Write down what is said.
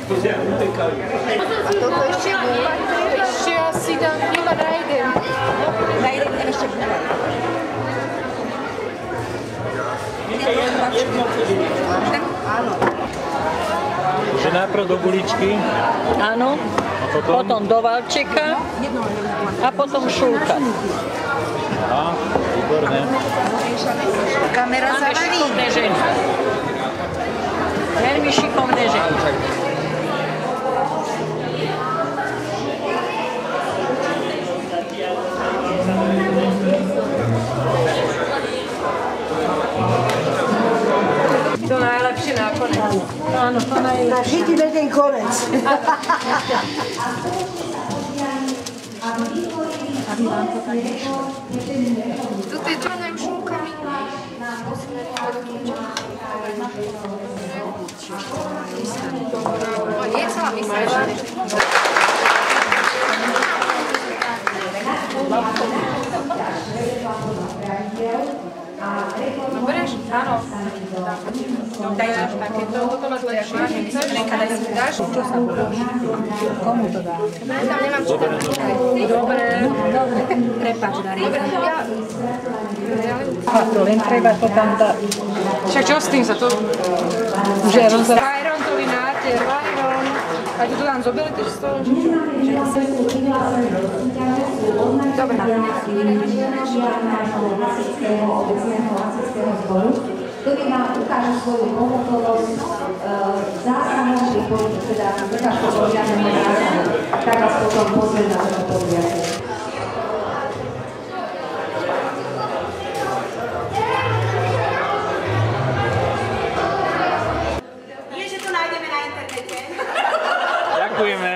A toto ešte gúľa? Ešte asi dám iba na jeden. Na jeden idem ešte gúľa. Áno. Že najprv do guličky. Áno. Potom do valčeka a potom šúlka. Á, výborné. Kamera Máme zavarí. šikovné ženy. Veľmi šikovné ženy. To najlepšie nakoniec. Áno, to najlepšie. Tak chytíme ten konec. Toto je čanem šúkami. Nie sa vám myslíš? Bereš? Áno. Daj nám takéto. Toto máš lepšie. Renka, daj si dáš. Čo sa podáš? Komu to dá? Tam nemám čo. Dobre. Prepáč, Darinka. A to len treba to tam dať. Však čo s tým sa to... Že rozra... Fajrontový nátier, fajron. A tu to tam zobili tiež z toho? Dobre. Ktorý nám ukáže svoju pohotovosť zásahom, teda ukáž to žiadne zásahu, tak vás potom pozrie na to podujatie. Nie, že to nájdeme na internete. Ďakujeme.